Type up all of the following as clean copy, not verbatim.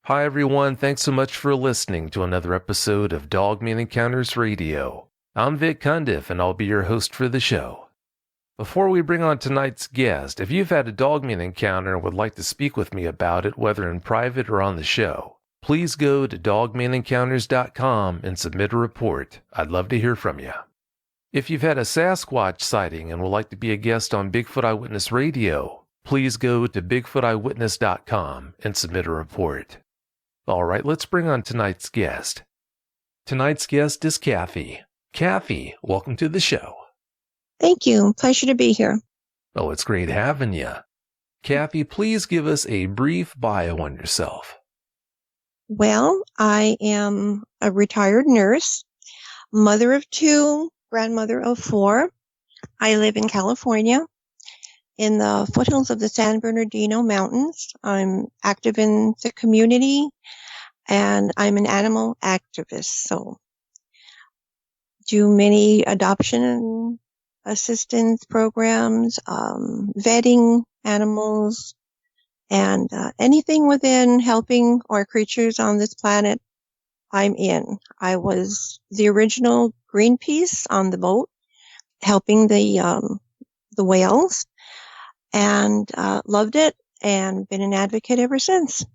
Hi, everyone. Thanks so much for listening to another episode of Dogman Encounters Radio. I'm Vic Cundiff, and I'll be your host for the show. Before we bring on tonight's guest, if you've had a Dogman encounter and would like to speak with me about it, whether in private or on the show, please go to dogmanencounters.com and submit a report. I'd love to hear from you. If you've had a Sasquatch sighting and would like to be a guest on Bigfoot Eyewitness Radio, please go to bigfooteyewitness.com and submit a report. All right, let's bring on tonight's guest. Tonight's guest is Kathy. Kathy, welcome to the show. Thank you. Pleasure to be here. Oh, it's great having you. Kathy, please give us a brief bio on yourself. Well, I am a retired nurse, mother of 2, grandmother of 4. I live in California, in the foothills of the San Bernardino Mountains. I'm active in the community, and I'm an animal activist. So, do many adoption assistance programs, vetting animals, and anything within helping our creatures on this planet, I'm in. I was the original Greenpeace on the boat, helping the whales, and loved it, and been an advocate ever since.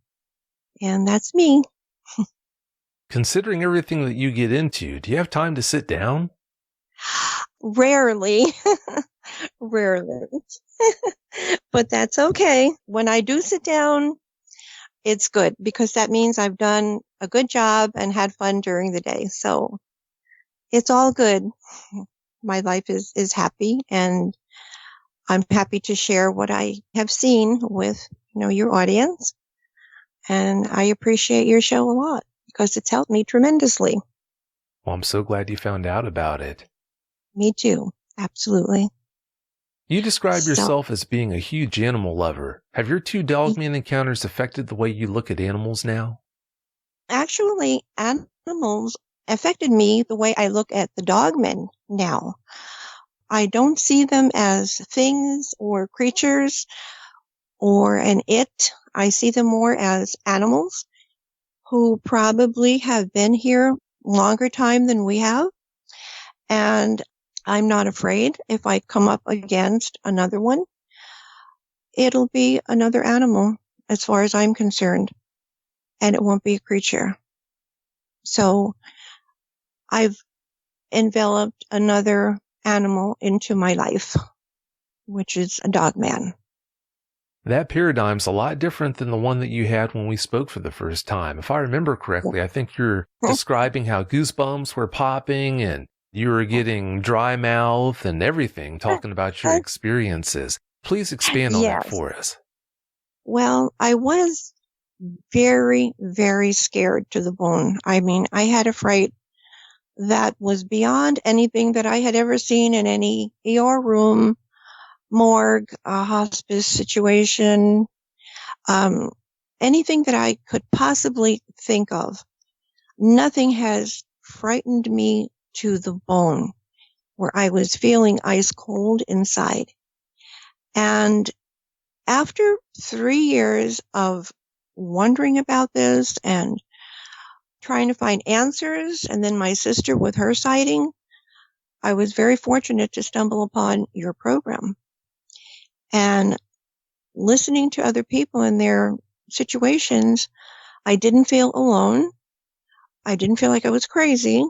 And that's me. Considering everything that you get into, do you have time to sit down? Rarely. Rarely. But that's okay. When I do sit down, it's good, because that means I've done a good job and had fun during the day. So it's all good. My life is happy, and I'm happy to share what I have seen with, your audience. And I appreciate your show a lot, because it's helped me tremendously. Well, I'm so glad you found out about it. Me too. Absolutely. You describe yourself as being a huge animal lover. Have your 2 Dogman encounters affected the way you look at animals now? Actually, animals affected me the way I look at the Dogmen now. I don't see them as things or creatures or an it. I see them more as animals who probably have been here longer time than we have. And I'm not afraid if I come up against another one. It'll be another animal as far as I'm concerned, and it won't be a creature. So I've enveloped another animal into my life, which is a Dogman. That paradigm's a lot different than the one that you had when we spoke for the first time. If I remember correctly, I think you're describing how goosebumps were popping and you were getting dry mouth and everything, talking about your experiences. Please expand on that for us. Well, I was very, very scared to the bone. I mean, I had a fright that was beyond anything that I had ever seen in any ER room, morgue, hospice situation, anything that I could possibly think of. Nothing has frightened me to the bone, where I was feeling ice cold inside. And after 3 years of wondering about this and trying to find answers, and then my sister with her sighting, I was very fortunate to stumble upon your program. And listening to other people in their situations, I didn't feel alone. I didn't feel like I was crazy,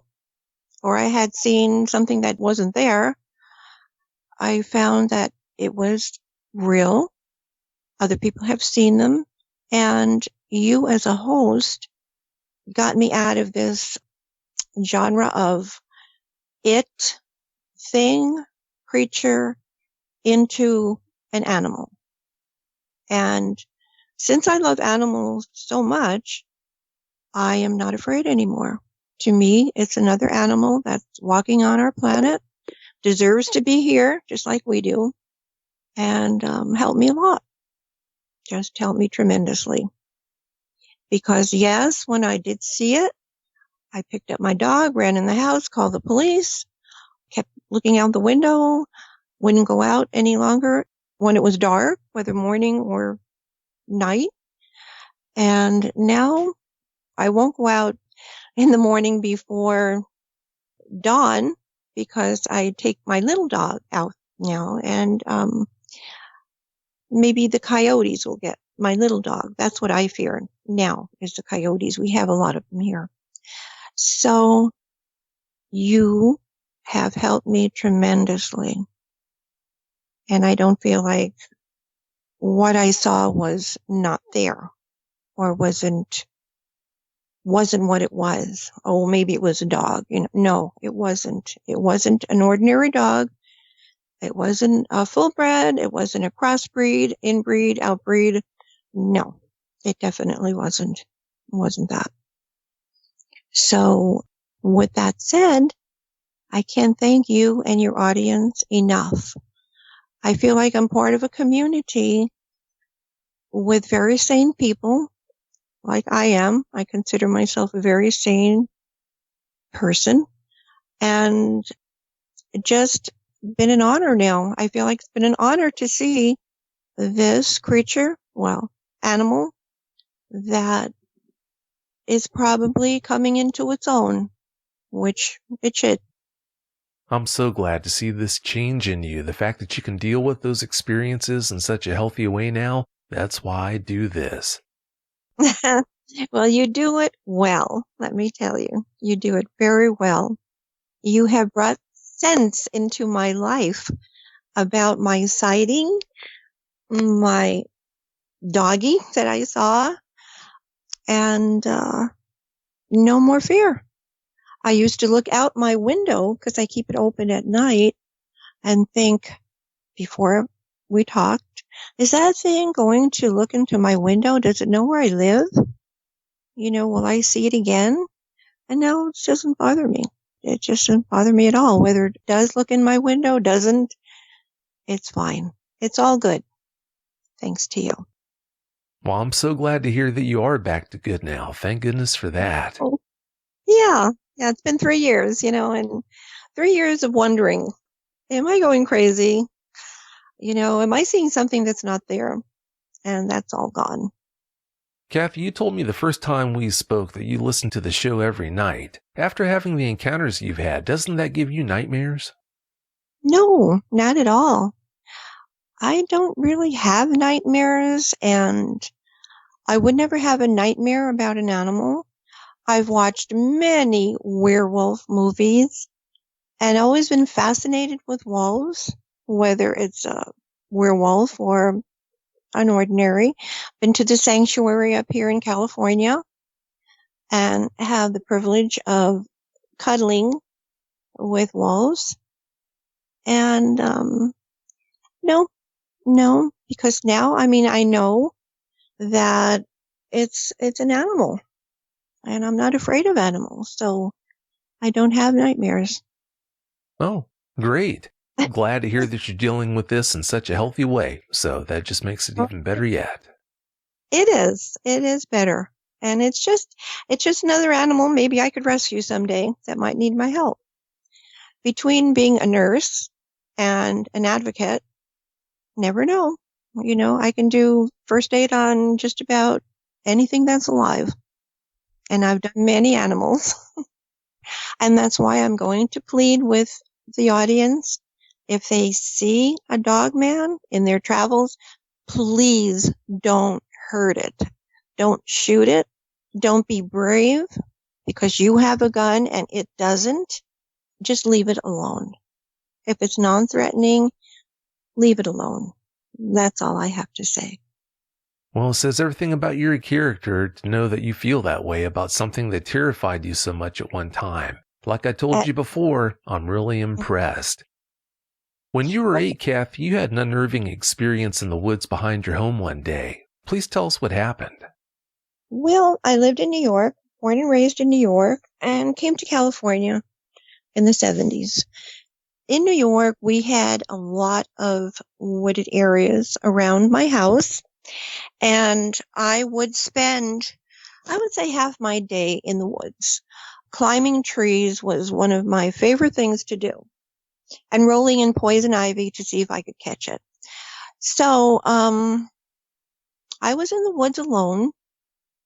or I had seen something that wasn't there. I found that it was real. Other people have seen them. And you as a host got me out of this genre of it, thing, creature, into an animal. And since I love animals so much, I am not afraid anymore. To me, it's another animal that's walking on our planet, deserves to be here, just like we do, and helped me a lot. Just helped me tremendously. Because yes, when I did see it, I picked up my dog, ran in the house, called the police, kept looking out the window, wouldn't go out any longer when it was dark, whether morning or night. And now I won't go out in the morning before dawn because I take my little dog out now, and maybe the coyotes will get my little dog. That's what I fear now, is the coyotes. We have a lot of them here. So you have helped me tremendously. And I don't feel like what I saw was not there or wasn't what it was. Oh, maybe it was a dog. No, it wasn't. It wasn't an ordinary dog. It wasn't a full bred. It wasn't a crossbreed, inbreed, outbreed. No, it definitely wasn't. It wasn't that. So with that said, I can't thank you and your audience enough. I feel like I'm part of a community with very sane people, like I am. I consider myself a very sane person, and just been an honor now. I feel like it's been an honor to see this creature, animal, that is probably coming into its own, which it should. I'm so glad to see this change in you. The fact that you can deal with those experiences in such a healthy way now, that's why I do this. Well, you do it well, let me tell you. You do it very well. You have brought sense into my life about my sighting, my doggy that I saw, and no more fear. I used to look out my window, because I keep it open at night, and think, before we talked, is that thing going to look into my window? Does it know where I live? Will I see it again? And now it doesn't bother me. It just doesn't bother me at all. Whether it does look in my window, doesn't, it's fine. It's all good. Thanks to you. Well, I'm so glad to hear that you are back to good now. Thank goodness for that. Oh, yeah, it's been 3 years, and 3 years of wondering, am I going crazy? Am I seeing something that's not there? And that's all gone. Kathy, you told me the first time we spoke that you listen to the show every night. After having the encounters you've had, doesn't that give you nightmares? No, not at all. I don't really have nightmares, and I would never have a nightmare about an animal. I've watched many werewolf movies and always been fascinated with wolves, whether it's a werewolf or an ordinary. Been to the sanctuary up here in California and have the privilege of cuddling with wolves. And no, because now, I know that it's an animal, and I'm not afraid of animals, so I don't have nightmares. Oh, great. Glad to hear that you're dealing with this in such a healthy way, so that just makes it even better yet. It is better. And it's just another animal maybe I could rescue someday that might need my help. Between being a nurse and an advocate, never know. I can do first aid on just about anything that's alive. And I've done many animals. And that's why I'm going to plead with the audience. If they see a dog man in their travels, please don't hurt it. Don't shoot it. Don't be brave because you have a gun and it doesn't. Just leave it alone. If it's non-threatening, leave it alone. That's all I have to say. Well, it says everything about your character to know that you feel that way about something that terrified you so much at one time. Like I told you before, I'm really impressed. When you were 8, Kath, you had an unnerving experience in the woods behind your home one day. Please tell us what happened. Well, I lived in New York, born and raised in New York, and came to California in the 70s. In New York, we had a lot of wooded areas around my house, and I would spend, I would say, half my day in the woods. Climbing trees was one of my favorite things to do, and rolling in poison ivy to see if I could catch it. So, I was in the woods alone,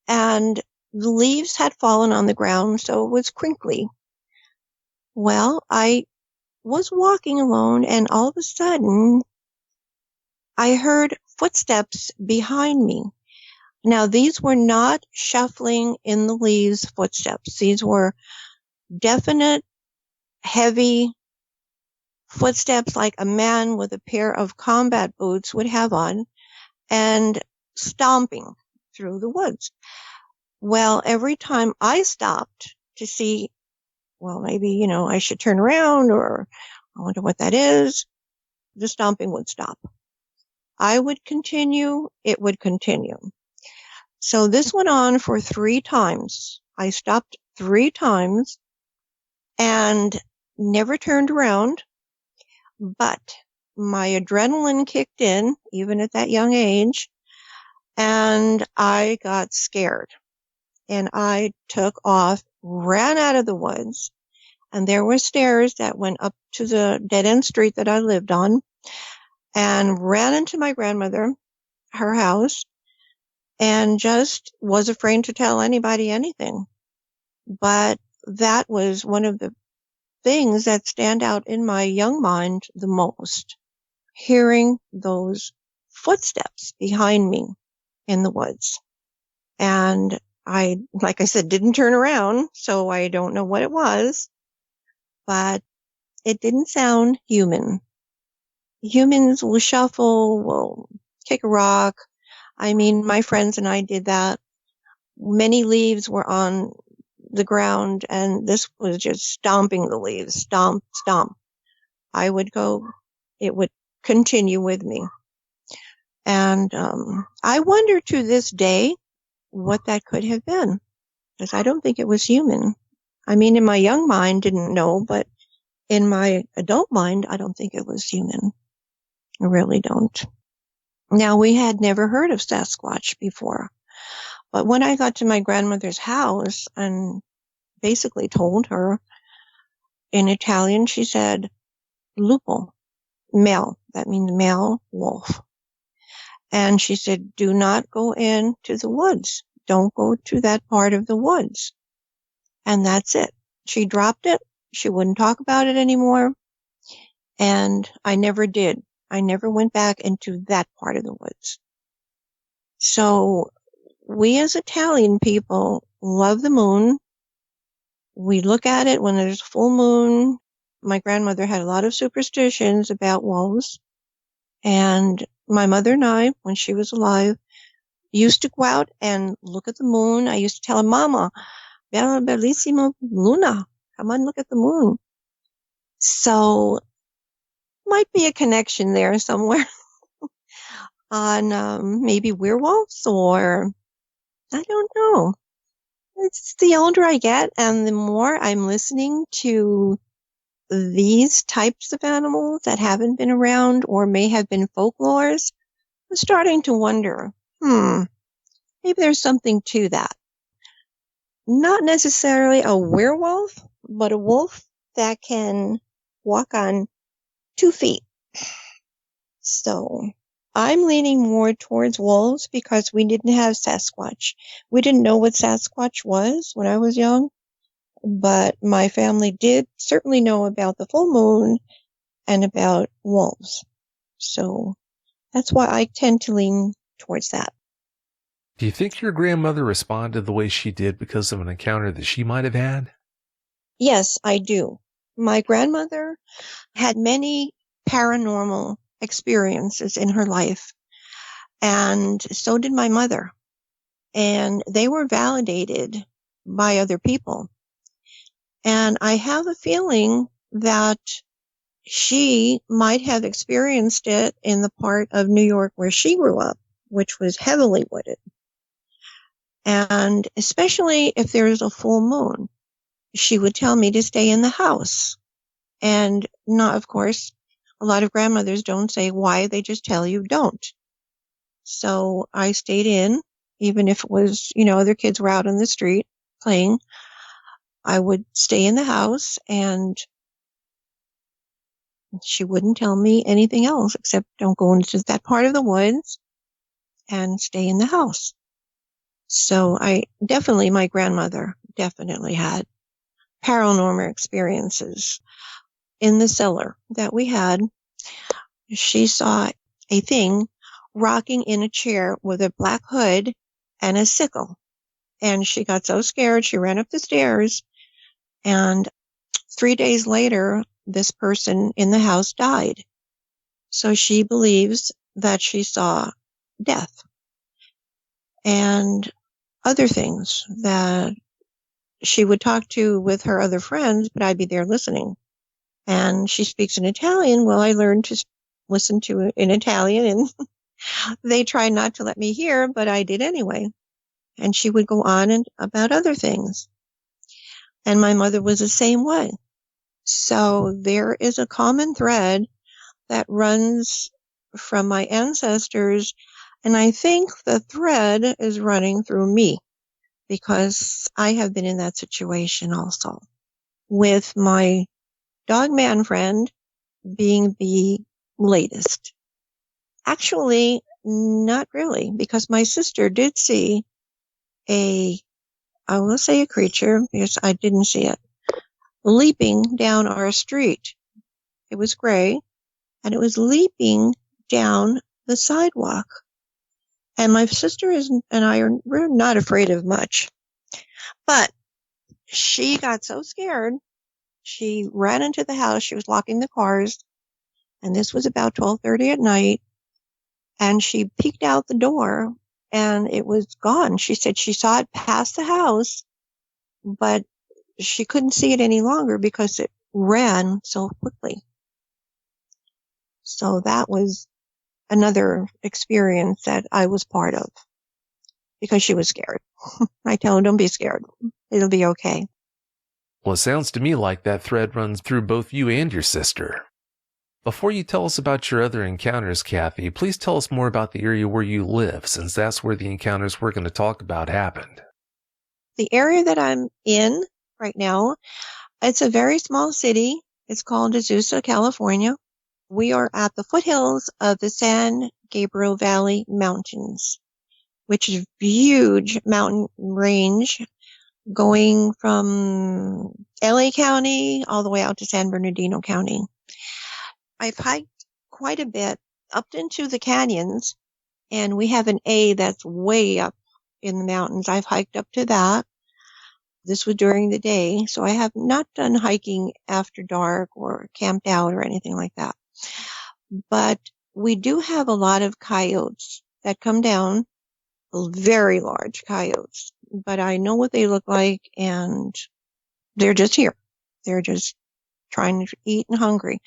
and the leaves had fallen on the ground, so it was crinkly. Well, I was walking alone, and all of a sudden, I heard footsteps behind me. Now, these were not shuffling in the leaves footsteps. These were definite, heavy footsteps like a man with a pair of combat boots would have on, and stomping through the woods. Well, every time I stopped to see, well, maybe, I should turn around, or I wonder what that is, the stomping would stop. I would continue, it would continue. So this went on for 3 times. I stopped 3 times and never turned around, but my adrenaline kicked in, even at that young age, and I got scared. And I took off, ran out of the woods, and there were stairs that went up to the dead-end street that I lived on, and ran into my grandmother, her house, and just was afraid to tell anybody anything. But that was one of the things that stand out in my young mind the most, hearing those footsteps behind me in the woods. And I, like I said, didn't turn around, so I don't know what it was, but it didn't sound human. Humans will shuffle, will kick a rock. I mean, my friends and I did that. Many leaves were on the ground, and this was just stomping the leaves, stomp, stomp. I would go, it would continue with me. And I wonder to this day what that could have been, because I don't think it was human. I mean, in my young mind, didn't know, but in my adult mind, I don't think it was human. I really don't. Now, we had never heard of Sasquatch before, but when I got to my grandmother's house and basically told her in Italian, she said, lupo, male. That means male wolf. And she said, do not go into the woods. Don't go to that part of the woods. And that's it. She dropped it. She wouldn't talk about it anymore. And I never did. I never went back into that part of the woods. So we as Italian people love the moon. We look at it when there's a full moon. My grandmother had a lot of superstitions about wolves. And my mother and I, when she was alive, used to go out and look at the moon. I used to tell her, Mama, bella bellissima luna. Come on, look at the moon. So might be a connection there somewhere on maybe werewolves, or I don't know. It's the older I get and the more I'm listening to these types of animals that haven't been around or may have been folklores, I'm starting to wonder, maybe there's something to that. Not necessarily a werewolf, but a wolf that can walk on 2 feet. So I'm leaning more towards wolves because we didn't have Sasquatch. We didn't know what Sasquatch was when I was young, but my family did certainly know about the full moon and about wolves. So that's why I tend to lean towards that. Do you think your grandmother responded the way she did because of an encounter that she might have had? Yes, I do. My grandmother had many paranormal experiences in her life, and so did my mother. And they were validated by other people. And I have a feeling that she might have experienced it in the part of New York where she grew up, which was heavily wooded. And especially if there's a full moon, she would tell me to stay in the house. And not, of course, a lot of grandmothers don't say why, they just tell you don't. So I stayed in, even if it was, other kids were out on the street playing. I would stay in the house, and she wouldn't tell me anything else except don't go into that part of the woods and stay in the house. So my grandmother definitely had paranormal experiences. In the cellar that we had, she saw a thing rocking in a chair with a black hood and a sickle. And she got so scared, she ran up the stairs. And 3 days later, this person in the house died. So she believes that she saw death and other things that she would talk to with her other friends, but I'd be there listening. And she speaks in Italian. Well, I learned to listen to it in Italian, and they tried not to let me hear, but I did anyway. And she would go on and about other things. And my mother was the same way. So there is a common thread that runs from my ancestors, and I think the thread is running through me because I have been in that situation also, with my Dogman friend being the latest. Actually, not really, because my sister did see I will say a creature, because I didn't see it, leaping down our street. It was gray, and it was leaping down the sidewalk. And my sister we're not afraid of much. But she got so scared, she ran into the house. She was locking the cars, and this was about 12:30 at night. And she peeked out the door, and it was gone. She said she saw it pass the house, but she couldn't see it any longer because it ran so quickly. So that was another experience that I was part of because she was scared. I tell her, don't be scared. It'll be okay. Well, it sounds to me like that thread runs through both you and your sister. Before you tell us about your other encounters, Kathy, please tell us more about the area where you live, since that's where the encounters we're going to talk about happened. The area that I'm in right now, it's a very small city. It's called Azusa, California. We are at the foothills of the San Gabriel Valley Mountains, which is a huge mountain range going from LA County all the way out to San Bernardino County. I've hiked quite a bit up into the canyons, and we have an A that's way up in the mountains. I've hiked up to that. This was during the day, so I have not done hiking after dark or camped out or anything like that. But we do have a lot of coyotes that come down, very large coyotes, but I know what they look like, and they're just here. They're just trying to eat and hungry.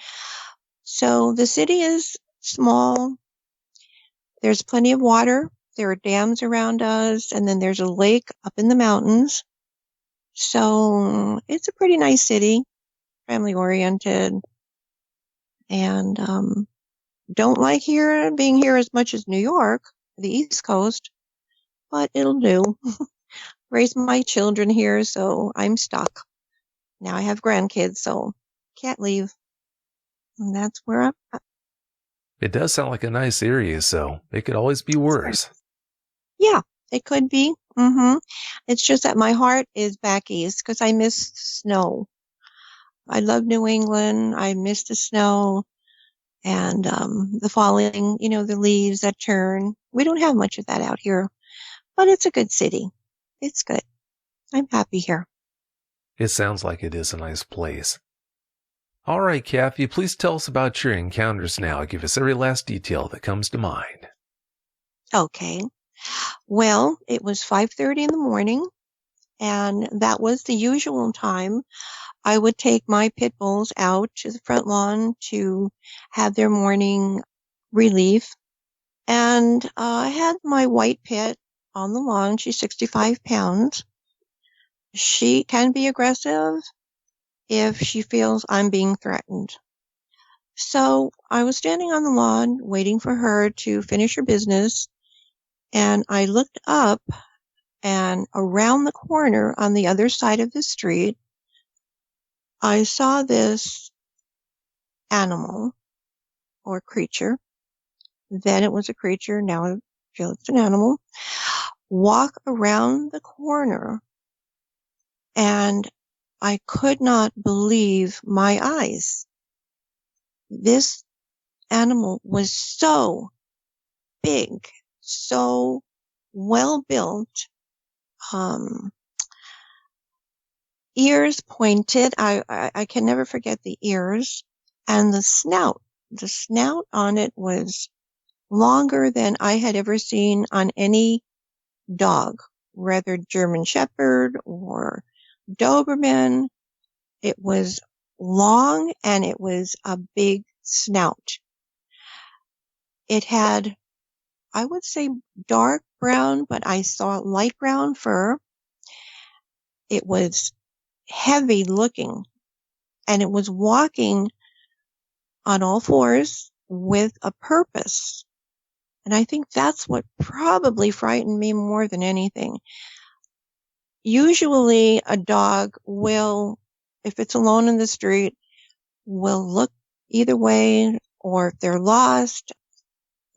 So the city is small. There's plenty of water. There are dams around us, and then there's a lake up in the mountains. So it's a pretty nice city, family oriented, and don't like being here as much as New York, the East Coast, but it'll do. Raised my children here, so I'm stuck. Now I have grandkids, so can't leave. And that's where I'm at. It does sound like a nice area, so it could always be worse. Yeah, it could be. It's just that my heart is back east because I miss snow. I love New England. I miss the snow and the falling, the leaves that turn. We don't have much of that out here, but it's a good city. It's good. I'm happy here. It sounds like it is a nice place. All right, Kathy, please tell us about your encounters now. Give us every last detail that comes to mind. Okay. Well, it was 5:30 in the morning, and that was the usual time. I would take my pit bulls out to the front lawn to have their morning relief. And I had my white pit on the lawn. She's 65 pounds. She can be aggressive if she feels I'm being threatened. So I was standing on the lawn waiting for her to finish her business, and I looked up, and around the corner on the other side of the street, I saw this animal or creature. Then it was a creature, now I feel it's an animal, walk around the corner, and I could not believe my eyes. This animal was so big, so well built, ears pointed. I can never forget the ears, and the snout. The snout on it was longer than I had ever seen on any dog, whether German Shepherd or Doberman. It was long and it was a big snout. It had, I would say, dark brown, but I saw light brown fur. It was heavy looking, and it was walking on all fours with a purpose. And I think that's what probably frightened me more than anything. Usually a dog will, if it's alone in the street, will look either way, or if they're lost,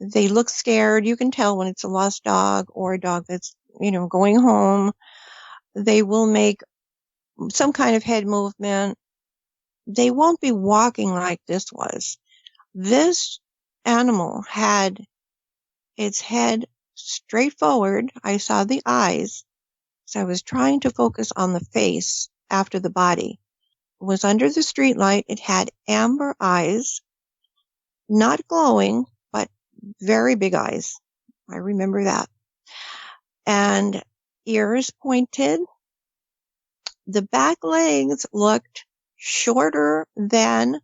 they look scared. You can tell when it's a lost dog or a dog that's, going home. They will make some kind of head movement. They won't be walking like this was. This animal had its head straight forward. I saw the eyes. So I was trying to focus on the face after the body. It was under the street light. It had amber eyes, not glowing, but very big eyes. I remember that. And ears pointed. The back legs looked shorter than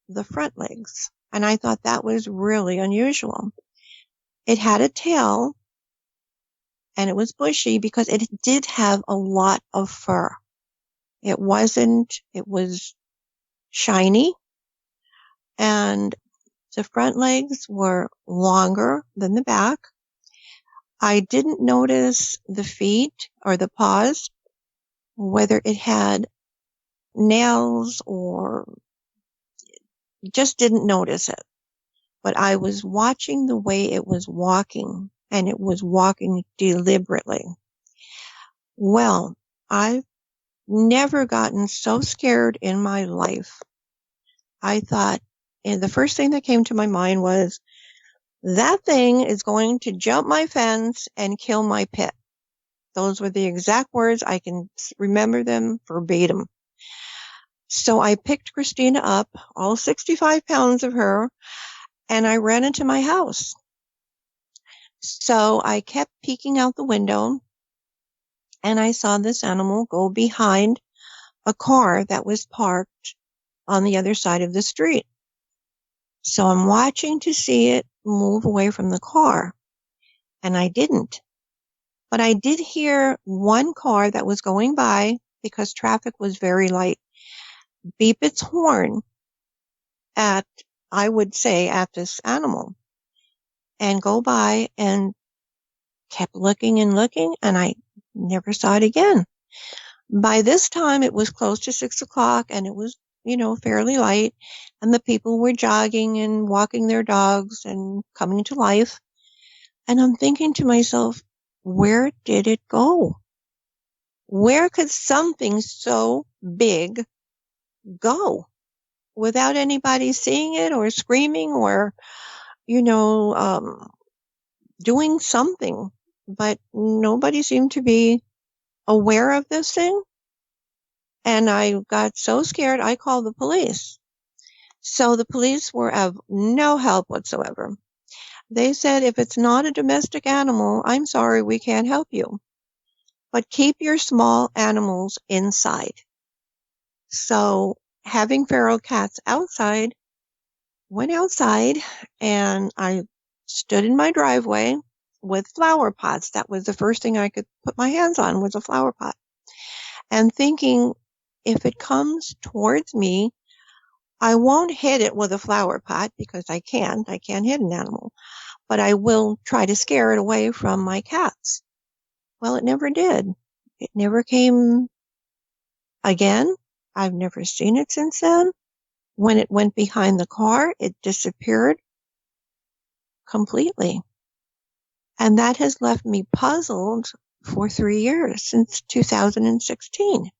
the front legs. And I thought that was really unusual. It had a tail, and it was bushy because it did have a lot of fur. It was shiny, and the front legs were longer than the back. I didn't notice the feet or the paws, whether it had nails or just didn't notice it. But I was watching the way it was walking, and it was walking deliberately. Well, I've never gotten so scared in my life. I thought, and the first thing that came to my mind was, that thing is going to jump my fence and kill my pet. Those were the exact words. I can remember them verbatim. So I picked Christina up, all 65 pounds of her, and I ran into my house. So I kept peeking out the window, and I saw this animal go behind a car that was parked on the other side of the street. So I'm watching to see it move away from the car, and I didn't. But I did hear one car that was going by, because traffic was very light, beep its horn at, I would say, at this animal, and go by, and kept looking and looking, and I never saw it again. By this time, it was close to 6 o'clock, and it was, fairly light, and the people were jogging and walking their dogs and coming to life. And I'm thinking to myself, where did it go? Where could something so big go without anybody seeing it or screaming or, doing something? But nobody seemed to be aware of this thing. And I got so scared, I called the police. So the police were of no help whatsoever. They said, if it's not a domestic animal, I'm sorry, we can't help you. But keep your small animals inside. So having feral cats outside, went outside, and I stood in my driveway with flower pots. That was the first thing I could put my hands on, was a flower pot. And thinking, if it comes towards me, I won't hit it with a flower pot, because I can't hit an animal, but I will try to scare it away from my cats. Well, it never did. It never came again. I've never seen it since then. When it went behind the car, it disappeared completely. And that has left me puzzled for 3 years, since 2016.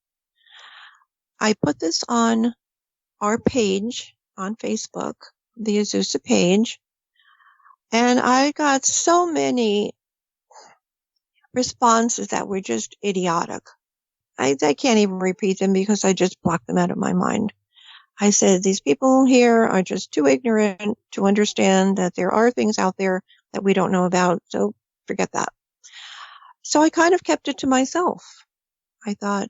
I put this on our page on Facebook, the Azusa page, and I got so many responses that were just idiotic. I can't even repeat them because I just blocked them out of my mind. I said, these people here are just too ignorant to understand that there are things out there that we don't know about, so forget that. So I kind of kept it to myself. I thought,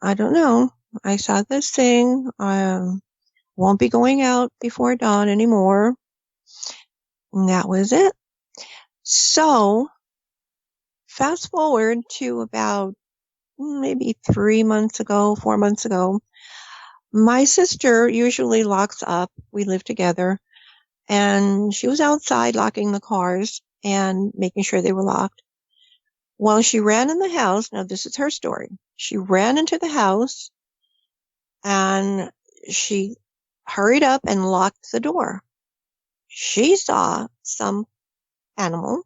I don't know. I saw this thing. I won't be going out before dawn anymore. And that was it. So fast forward to about maybe 3 months ago, 4 months ago, my sister usually locks up. We live together. And she was outside locking the cars and making sure they were locked. Well, she ran in the house. Now, this is her story. She ran into the house and she hurried up and locked the door. She saw some animal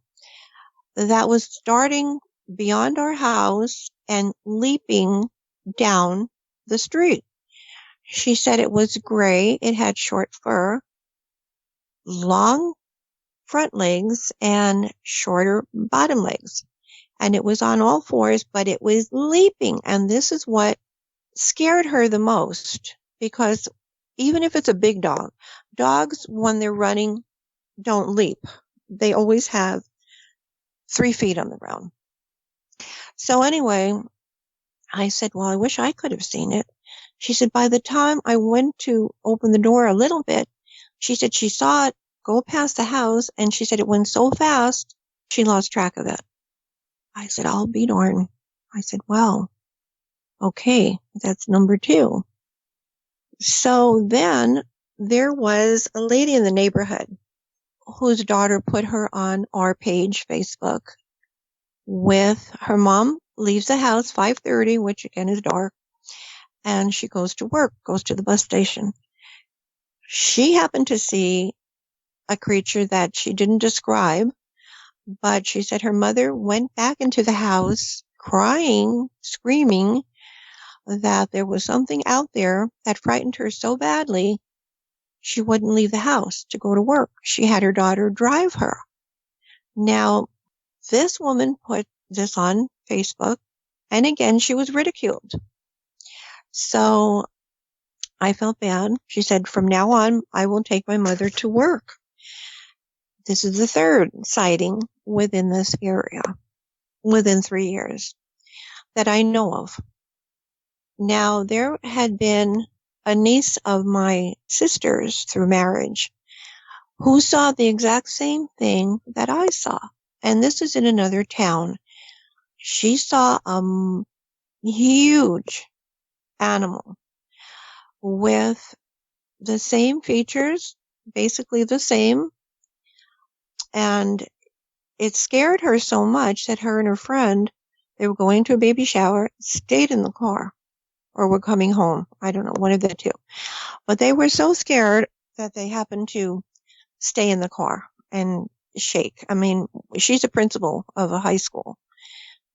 that was starting beyond our house and leaping down the street. She said it was gray. It had short fur, long front legs, and shorter bottom legs. And it was on all fours, but it was leaping. And this is what scared her the most, because even if it's a big dog, dogs, when they're running, don't leap. They always have 3 feet on the ground. So anyway, I said, well, I wish I could have seen it. She said, by the time I went to open the door a little bit, she said she saw it go past the house, and she said it went so fast, she lost track of it. I said, I'll be darned. I said, well, okay, that's number 2. So then there was a lady in the neighborhood whose daughter put her on our page, Facebook, with her mom leaves the house 5:30, which again is dark, and she goes to work, goes to the bus station. She happened to see a creature that she didn't describe, but she said her mother went back into the house crying, screaming that there was something out there that frightened her so badly she wouldn't leave the house to go to work. She had her daughter drive her. Now, this woman put this on Facebook, and again, she was ridiculed. So I felt bad. She said, from now on, I will take my mother to work. This is the 3rd sighting within this area, within 3 years, that I know of. Now, there had been a niece of my sister's through marriage who saw the exact same thing that I saw. And this is in another town. She saw a huge animal with the same features, basically the same. And it scared her so much that her and her friend, they were going to a baby shower, stayed in the car, or were coming home. I don't know, one of the two. But they were so scared that they happened to stay in the car and shake. I mean, she's a principal of a high school.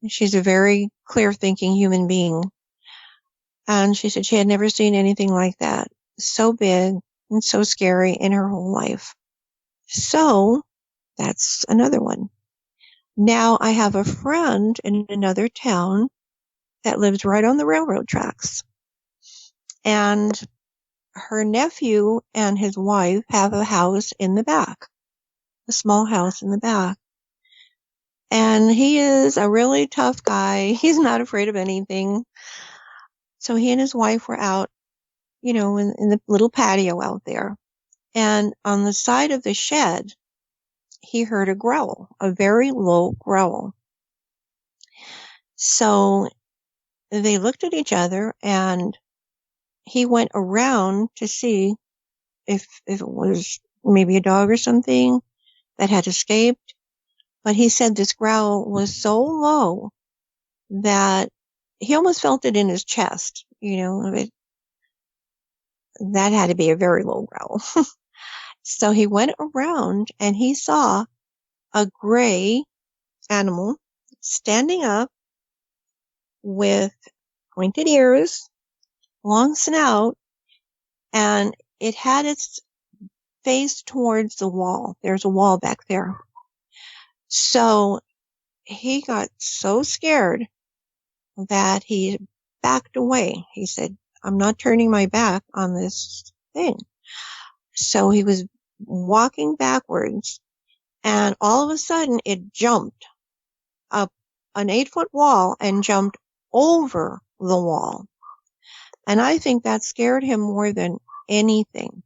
She's a very clear-thinking human being. And she said she had never seen anything like that. So big and so scary in her whole life. So that's another one. Now I have a friend in another town that lives right on the railroad tracks. And her nephew and his wife have a house in the back, a small house in the back. And he is a really tough guy. He's not afraid of anything. So he and his wife were out, in the little patio out there. And on the side of the shed, he heard a growl, a very low growl. So they looked at each other, and he went around to see if it was maybe a dog or something that had escaped. But he said this growl was so low that he almost felt it in his chest. That had to be a very low growl. So he went around and he saw a gray animal standing up with pointed ears, long snout, and it had its face towards the wall. There's a wall back there. So he got so scared that he backed away. He said, I'm not turning my back on this thing. So he was walking backwards, and all of a sudden it jumped up an 8-foot wall and jumped over the wall. And I think that scared him more than anything.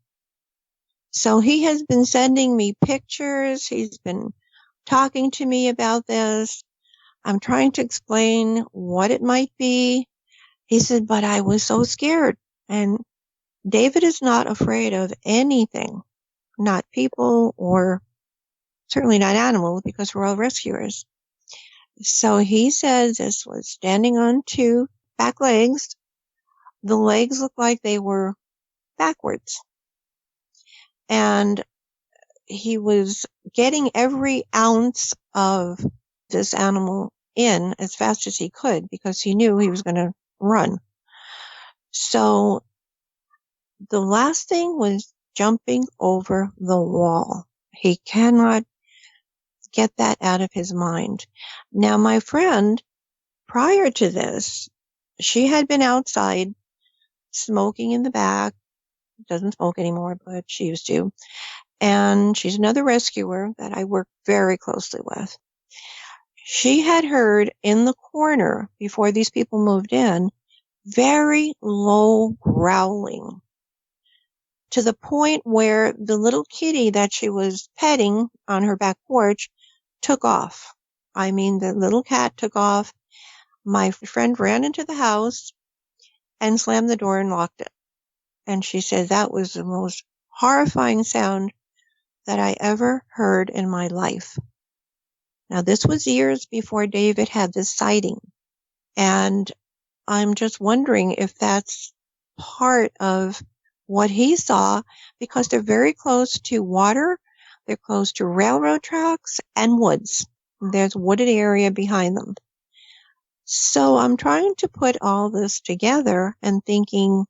So he has been sending me pictures. He's been talking to me about this. I'm trying to explain what it might be. He said, but I was so scared. And David is not afraid of anything, not people or certainly not animals, because we're all rescuers. So he says this was standing on 2 back legs. The legs looked like they were backwards. And he was getting every ounce of this animal in as fast as he could because he knew he was going to run. So the last thing was jumping over the wall. He cannot get that out of his mind. Now, my friend, prior to this, she had been outside smoking in the back. Doesn't smoke anymore, but she used to. And she's another rescuer that I work very closely with. She had heard in the corner, before these people moved in, very low growling, to the point where the little kitty that she was petting on her back porch took off. I mean, the little cat took off. My friend ran into the house and slammed the door and locked it. And she said that was the most horrifying sound that I ever heard in my life. Now, this was years before David had this sighting. And I'm just wondering if that's part of what he saw, because they're very close to water, they're close to railroad tracks and woods. There's a wooded area behind them. So I'm trying to put all this together and thinking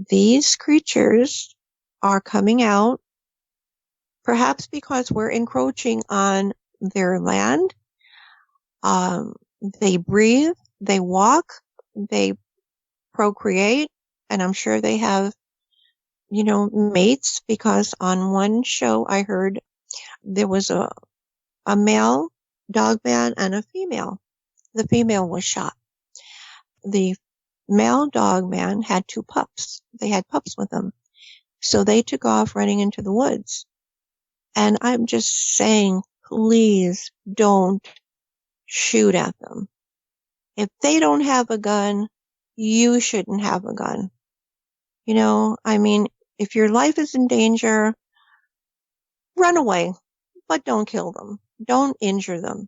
these creatures are coming out, perhaps because we're encroaching on their land. They breathe, they walk, they procreate, and I'm sure they have, mates, because on one show I heard there was a male dogman and a female. The female was shot. The male dogman had 2 pups. They had pups with them. So they took off running into the woods. And I'm just saying, please don't shoot at them. If they don't have a gun, you shouldn't have a gun. If your life is in danger, run away, but don't kill them. Don't injure them.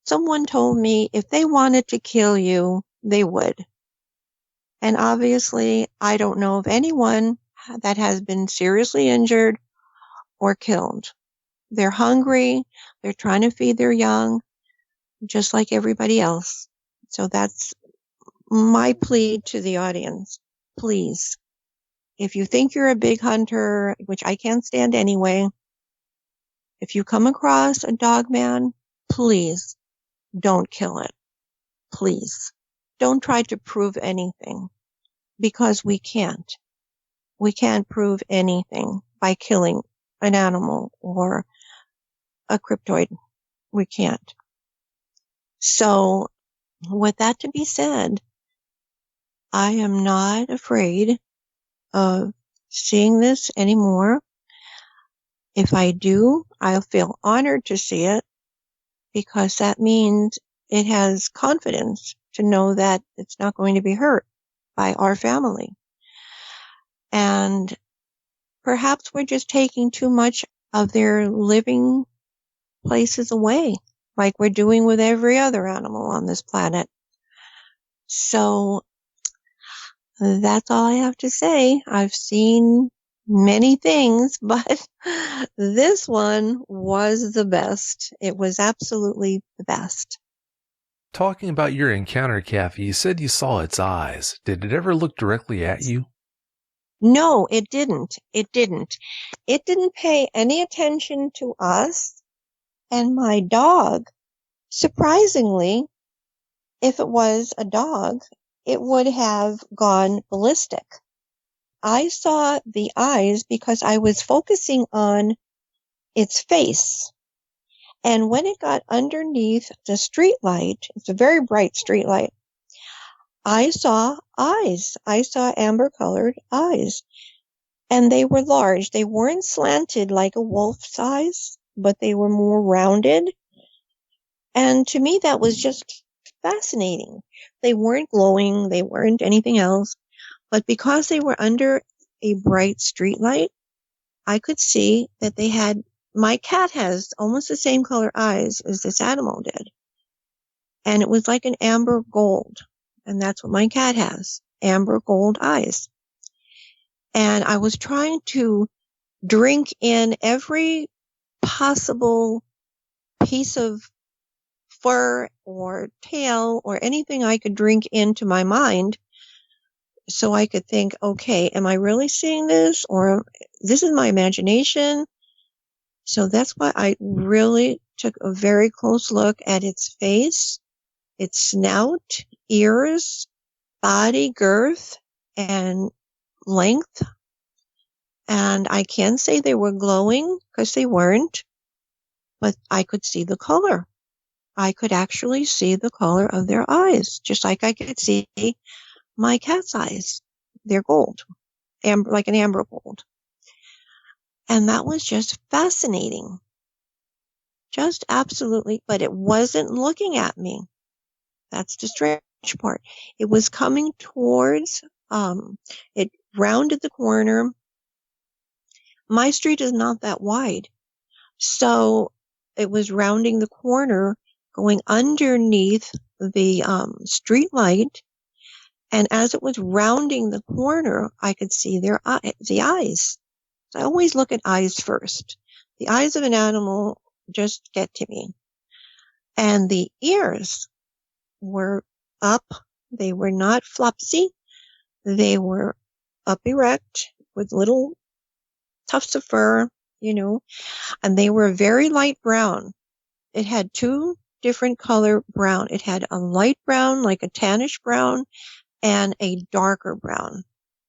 Someone told me if they wanted to kill you, they would. And obviously, I don't know of anyone that has been seriously injured or killed. They're hungry. They're trying to feed their young, just like everybody else. So that's my plea to the audience. Please, if you think you're a big hunter, which I can't stand anyway, if you come across a dogman, please don't kill it. Please. Don't try to prove anything, because we can't. We can't prove anything by killing an animal or a cryptoid. We can't. So, with that to be said, I am not afraid of seeing this anymore. If I do, I'll feel honored to see it, because that means it has confidence to know that it's not going to be hurt by our family. And perhaps we're just taking too much of their living places away, like we're doing with every other animal on this planet. So that's all I have to say. I've seen many things, but this one was the best. It was absolutely the best. Talking about your encounter, Kathy, you said you saw its eyes. Did it ever look directly at you? No, it didn't. It didn't. It didn't pay any attention to us. And my dog, surprisingly, if it was a dog, it would have gone ballistic. I saw the eyes because I was focusing on its face. And when it got underneath the street light, it's a very bright street light, I saw eyes. I saw amber-colored eyes. And they were large. They weren't slanted like a wolf's eyes, but they were more rounded. And to me, that was just fascinating. They weren't glowing. They weren't anything else. But because they were under a bright street light, I could see that they had, my cat has almost the same color eyes as this animal did. And it was like an amber gold. And that's what my cat has, amber gold eyes. And I was trying to drink in every possible piece of fur or tail or anything I could drink into my mind so I could think, okay, am I really seeing this, or this is my imagination? So that's why I really took a very close look at its face, its snout, ears, body girth, and length. And I can say they were glowing because they weren't, but I could see the color. I could actually see the color of their eyes, just like I could see my cat's eyes. They're gold, amber, like an amber gold. And that was just fascinating. Just absolutely, but it wasn't looking at me. That's the strange part. It was coming towards, it rounded the corner. My street is not that wide. So it was rounding the corner, going underneath the street light. And as it was rounding the corner, I could see the eyes. So I always look at eyes first. The eyes of an animal just get to me. And the ears were up. They were not flopsy. They were up erect with little tufts of fur, and they were very light brown. It had two different color brown. It had a light brown, like a tannish brown, and a darker brown.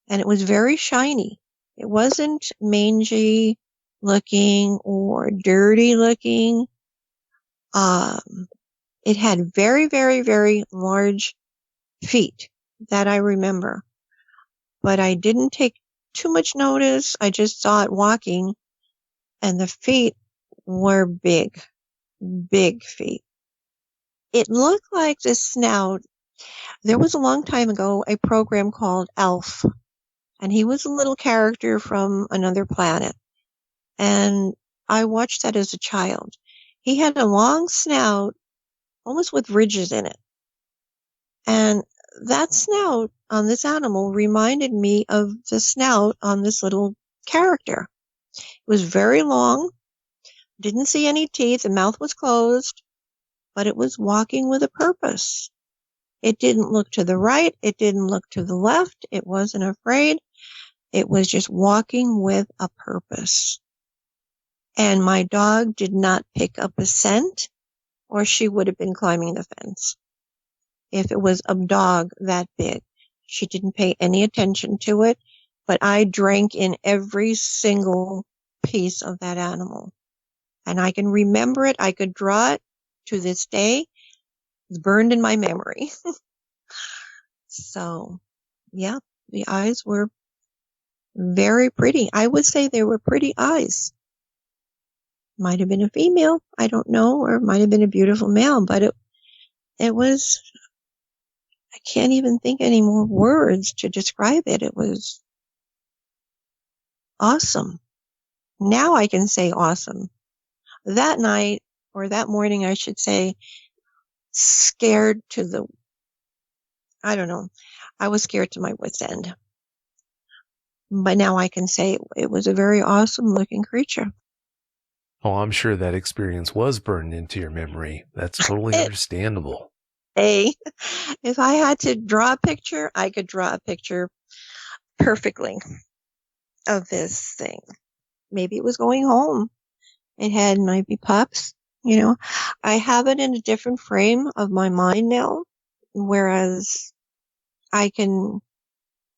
And it was very shiny. It wasn't mangy looking or dirty looking. It had very, very, very large feet that I remember. But I didn't take too much notice. I just saw it walking, and the feet were big, big feet. It looked like the snout. There was a long time ago a program called Elf, and he was a little character from another planet. And I watched that as a child. He had a long snout, almost with ridges in it. And that snout on this animal reminded me of the snout on this little character. It was very long, didn't see any teeth, the mouth was closed, but it was walking with a purpose. It didn't look to the right, it didn't look to the left, it wasn't afraid. It was just walking with a purpose. And my dog did not pick up a scent, or she would have been climbing the fence. If it was a dog that big, she didn't pay any attention to it, but I drank in every single piece of that animal. And I can remember it. I could draw it to this day. It's burned in my memory. So, yeah, the eyes were very pretty. I would say they were pretty eyes. Might have been a female, I don't know, or it might have been a beautiful male, but it was, I can't even think any more words to describe it. It was awesome. Now I can say awesome. That night, or that morning, I should say, scared to the, I don't know, I was scared to my wit's end. But now I can say it was a very awesome looking creature. Oh, I'm sure that experience was burned into your memory. That's totally understandable. Hey, if I had to draw a picture, I could draw a picture perfectly of this thing. Maybe it was going home. It had maybe pups, I have it in a different frame of my mind now, whereas I can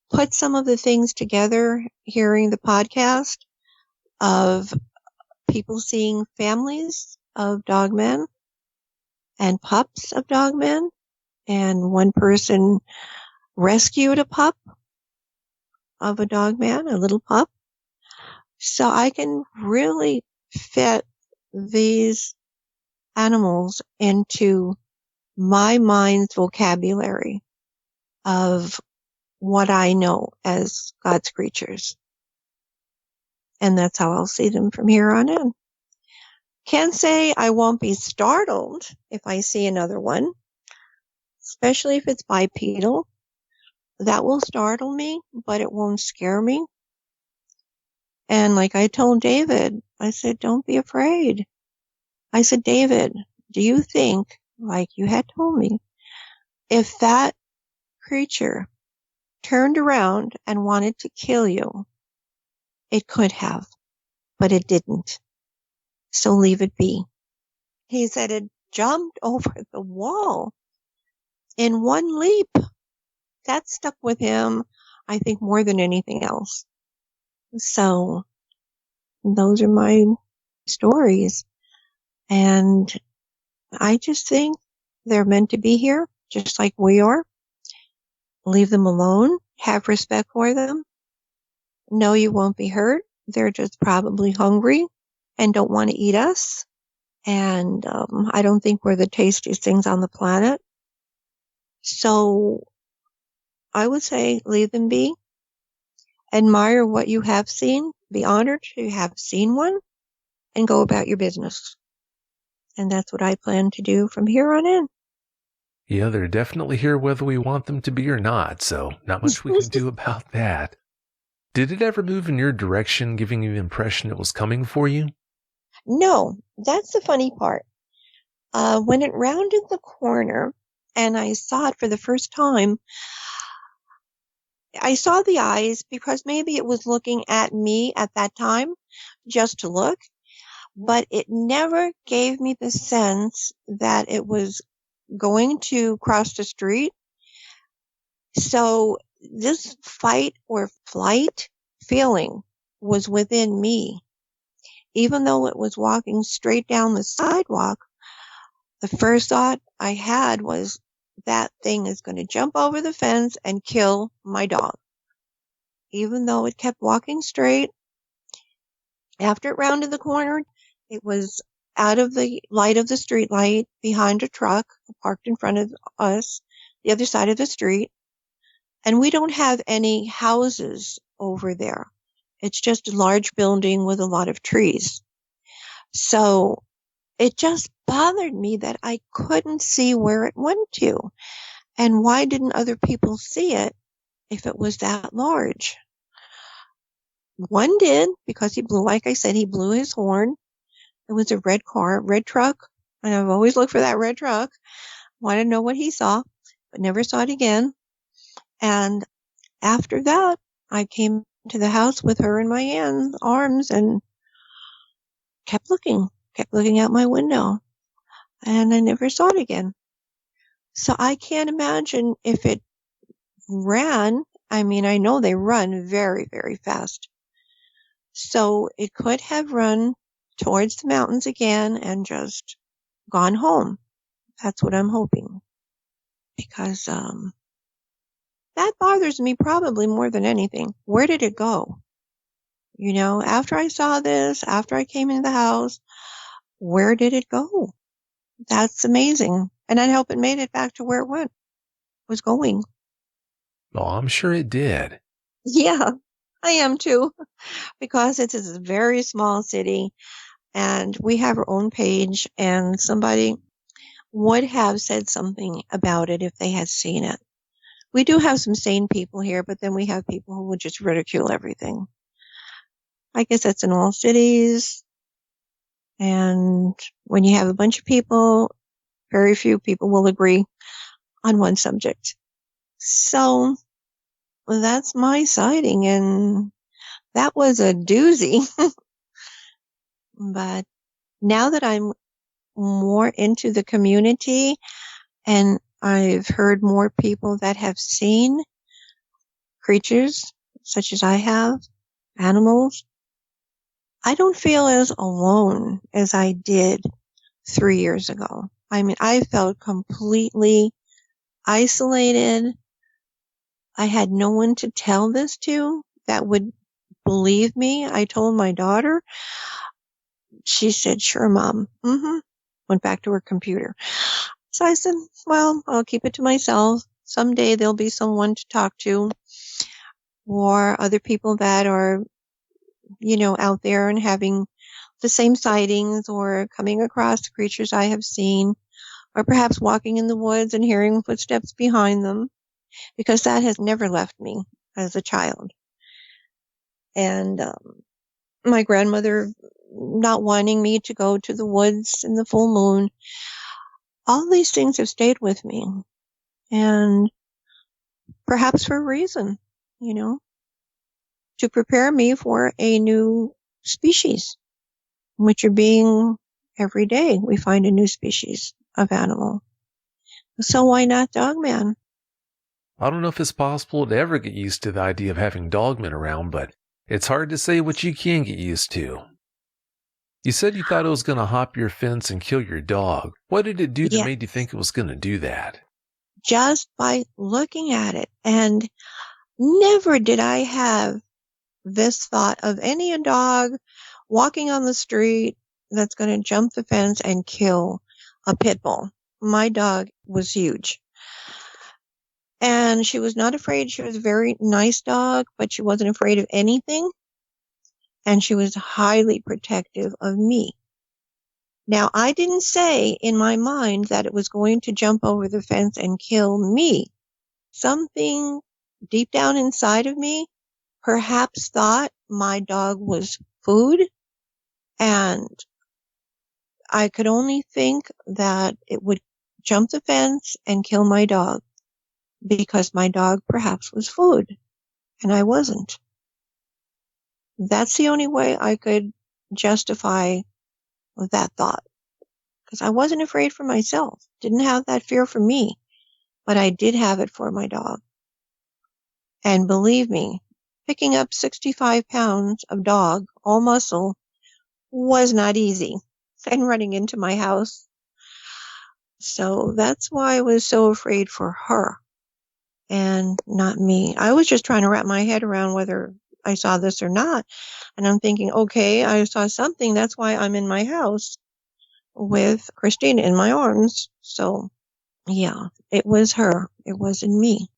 put some of the things together hearing the podcast of people seeing families of dogmen and pups of dogmen, and one person rescued a pup of a dogman, a little pup. So I can really fit these animals into my mind's vocabulary of what I know as God's creatures. And that's how I'll see them from here on in. Can't say I won't be startled if I see another one, especially if it's bipedal. That will startle me, but it won't scare me. And like I told David, I said, don't be afraid. I said, David, do you think, like you had told me, if that creature turned around and wanted to kill you, it could have, but it didn't. So leave it be. He said it jumped over the wall in one leap. That stuck with him, I think, more than anything else. So those are my stories. And I just think they're meant to be here, just like we are. Leave them alone. Have respect for them. Know you won't be hurt. They're just probably hungry and don't want to eat us. And I don't think we're the tastiest things on the planet. So I would say leave them be. Admire what you have seen. Be honored to have seen one. And go about your business. And that's what I plan to do from here on in. Yeah, they're definitely here whether we want them to be or not, so not much we can do about that. Did it ever move in your direction, giving you the impression it was coming for you? No, that's the funny part. When it rounded the corner and I saw it for the first time, I saw the eyes because maybe it was looking at me at that time just to look, but it never gave me the sense that it was going to cross the street. So this fight or flight feeling was within me. Even though it was walking straight down the sidewalk, the first thought I had was that thing is going to jump over the fence and kill my dog. Even though it kept walking straight, after it rounded the corner, it was out of the light of the street light behind a truck parked in front of us, the other side of the street. And we don't have any houses over there. It's just a large building with a lot of trees. So it just bothered me that I couldn't see where it went to. And why didn't other people see it if it was that large? One did, because he blew, like I said, he blew his horn. It was a red car, red truck. And I've always looked for that red truck. Wanted to know what he saw, but never saw it again. And after that, I came to the house with her in my arms and kept looking out my window. And I never saw it again. So I can't imagine if it ran. I mean, I know they run very, very fast. So it could have run towards the mountains again and just gone home. That's what I'm hoping. Because that bothers me probably more than anything. Where did it go? After I saw this, after I came into the house, where did it go? That's amazing. And I hope it made it back to where it was going. Oh, I'm sure it did. Yeah, I am too. Because it's a very small city and we have our own page, and somebody would have said something about it if they had seen it. We do have some sane people here, but then we have people who would just ridicule everything. I guess that's in all cities. And when you have a bunch of people, very few people will agree on one subject. So that's my sighting, and that was a doozy. But now that I'm more into the community and I've heard more people that have seen creatures such as I have, animals, I don't feel as alone as I did 3 years ago. I mean, I felt completely isolated. I had no one to tell this to that would believe me. I told my daughter. She said, "Sure, Mom." Went back to her computer. So I said, well, I'll keep it to myself. Someday there'll be someone to talk to, or other people that are, out there and having the same sightings, or coming across the creatures I have seen, or perhaps walking in the woods and hearing footsteps behind them, because that has never left me as a child. And my grandmother not wanting me to go to the woods in the full moon, all these things have stayed with me. And perhaps for a reason, to prepare me for a new species, which are being every day. We find a new species of animal. So why not Dogman? I don't know if it's possible to ever get used to the idea of having dogmen around, but it's hard to say what you can get used to. You said you thought it was going to hop your fence and kill your dog. What did it do that made you think it was going to do that? Just by looking at it. And never did I have this thought of any dog walking on the street that's going to jump the fence and kill a pit bull. My dog was huge. And she was not afraid. She was a very nice dog, but she wasn't afraid of anything. And she was highly protective of me. Now, I didn't say in my mind that it was going to jump over the fence and kill me. Something deep down inside of me perhaps thought my dog was food, and I could only think that it would jump the fence and kill my dog, because my dog perhaps was food, and I wasn't. That's the only way I could justify that thought, because I wasn't afraid for myself, didn't have that fear for me, but I did have it for my dog. And believe me, picking up 65 pounds of dog, all muscle, was not easy, and running into my house. So that's why I was so afraid for her and not me. I was just trying to wrap my head around whether I saw this or not. And I'm thinking, okay, I saw something. That's why I'm in my house with Christine in my arms. So yeah, it was her. It wasn't me.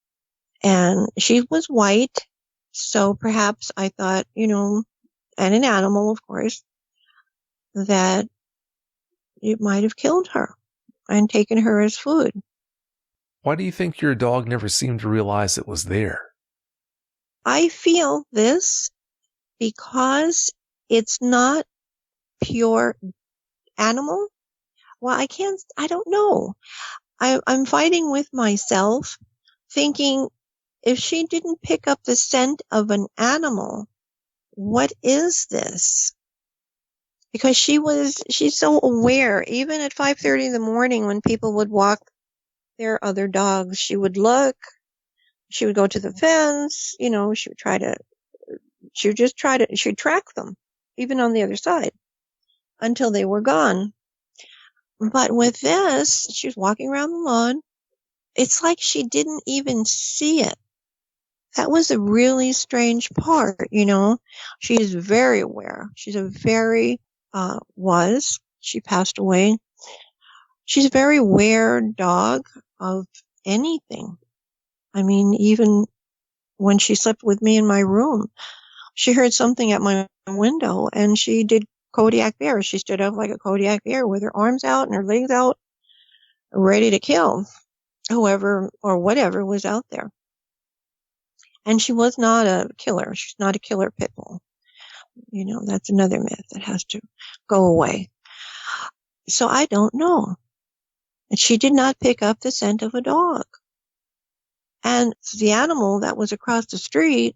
And she was white. So perhaps I thought, and an animal, of course, that it might have killed her and taken her as food. Why do you think your dog never seemed to realize it was there? I feel this because it's not pure animal. Well, I don't know. I'm fighting with myself, thinking if she didn't pick up the scent of an animal, what is this? Because she's so aware. Even at 5:30 in the morning when people would walk their other dogs, she would look, she would go to the fence, she'd track them, even on the other side, until they were gone. But with this, she was walking around the lawn. It's like she didn't even see it. That was a really strange part, She is very aware. She's she passed away. She's a very aware dog of anything. I mean, even when she slept with me in my room, she heard something at my window and she did Kodiak bear. She stood up like a Kodiak bear with her arms out and her legs out, ready to kill whoever or whatever was out there. And she was not a killer. She's not a killer pit bull. That's another myth that has to go away. So I don't know. And she did not pick up the scent of a dog. And the animal that was across the street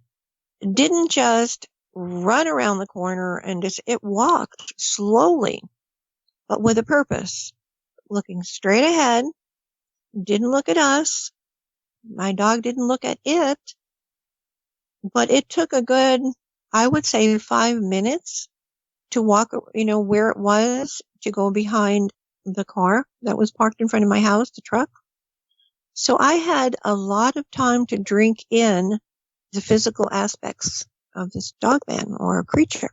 didn't just run around the corner and it walked slowly, but with a purpose, looking straight ahead, didn't look at us. My dog didn't look at it, but it took a good, I would say 5 minutes to walk, where it was, to go behind the car that was parked in front of my house, the truck. So I had a lot of time to drink in the physical aspects of this dogman or creature.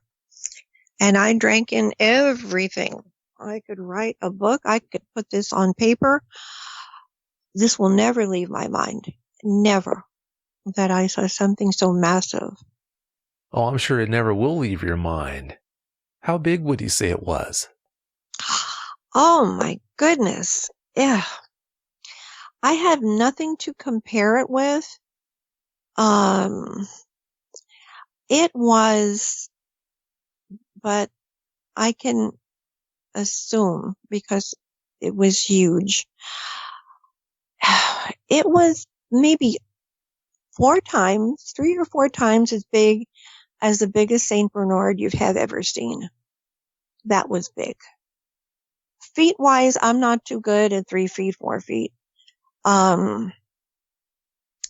And I drank in everything. I could write a book. I could put this on paper. This will never leave my mind. Never. That I saw something so massive. Oh, I'm sure it never will leave your mind. How big would you say it was? Oh my goodness. Yeah. I have nothing to compare it with. It was, but I can assume because it was huge. It was maybe 3 or 4 times as big as the biggest Saint Bernard you've ever seen. That was big. Feet wise, I'm not too good at 3 feet, 4 feet.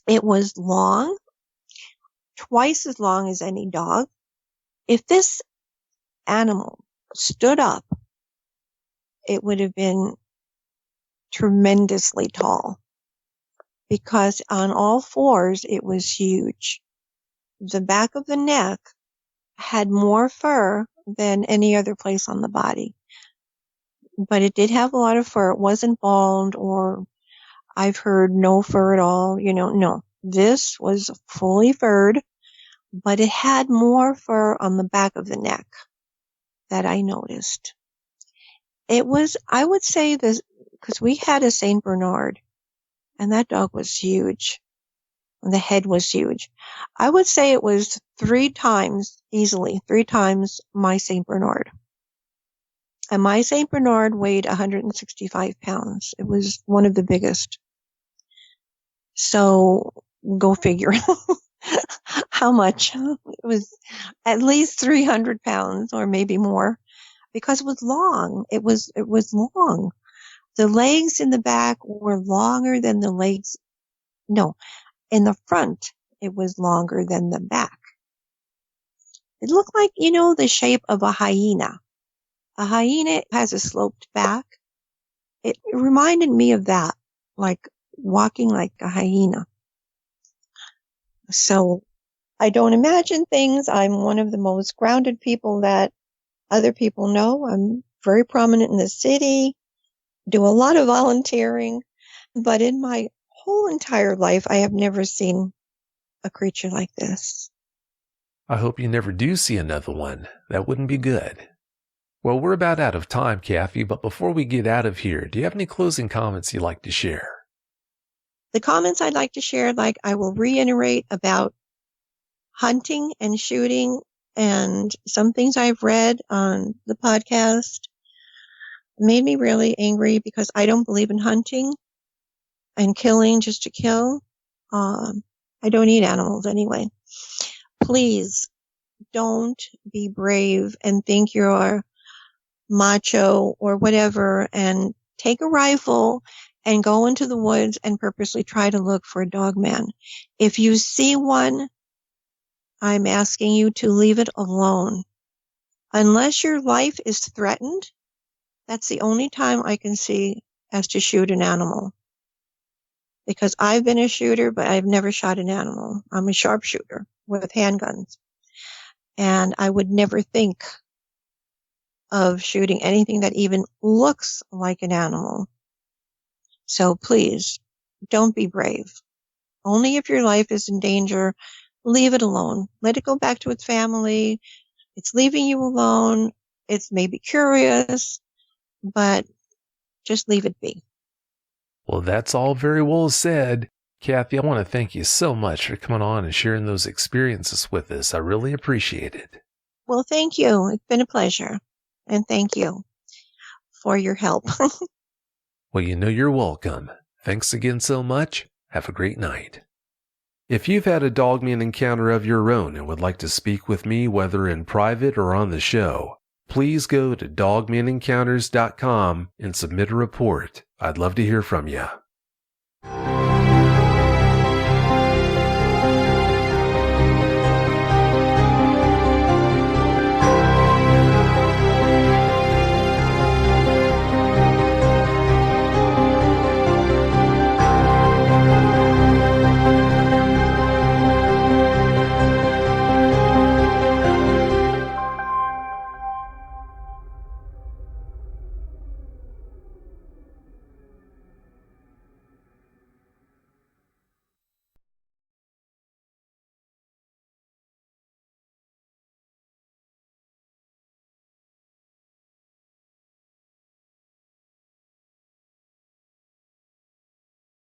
It was long, twice as long as any dog. If this animal stood up, it would have been tremendously tall because on all fours, it was huge. The back of the neck had more fur than any other place on the body, but it did have a lot of fur. It wasn't bald, or I've heard no fur at all. No, this was fully furred, but it had more fur on the back of the neck that I noticed. It was, I would say this, because we had a Saint Bernard and that dog was huge. And the head was huge. I would say it was 3 times, easily 3 times my Saint Bernard. And my Saint Bernard weighed 165 pounds. It was one of the biggest. So go figure how much. It was at least 300 pounds or maybe more because it was long. It was long. The legs in the back were longer than the legs. No, in the front, it was longer than the back. It looked like, the shape of a hyena. A hyena has a sloped back. It reminded me of that, like walking like a hyena. So I don't imagine things. I'm one of the most grounded people that other people know. I'm very prominent in the city, do a lot of volunteering, but in my whole entire life, I have never seen a creature like this. I hope you never do see another one. That wouldn't be good. Well, we're about out of time, Kathy, but before we get out of here, do you have any closing comments you'd like to share? The comments I'd like to share, I will reiterate about hunting and shooting and some things I've read on the podcast made me really angry because I don't believe in hunting and killing just to kill. I don't eat animals anyway. Please don't be brave and think you're macho or whatever and take a rifle and go into the woods and purposely try to look for a dogman. If you see one, I'm asking you to leave it alone. Unless your life is threatened, that's the only time I can see as to shoot an animal. Because I've been a shooter, but I've never shot an animal. I'm a sharpshooter with handguns. And I would never think of shooting anything that even looks like an animal. So please, don't be brave. Only if your life is in danger, leave it alone. Let it go back to its family. It's leaving you alone. It's maybe curious, but just leave it be. Well, that's all very well said. Kathy, I want to thank you so much for coming on and sharing those experiences with us. I really appreciate it. Well, thank you. It's been a pleasure. And thank you for your help. Well, you're welcome. Thanks again so much. Have a great night. If you've had a Dogman encounter of your own and would like to speak with me, whether in private or on the show, please go to dogmanencounters.com and submit a report. I'd love to hear from you.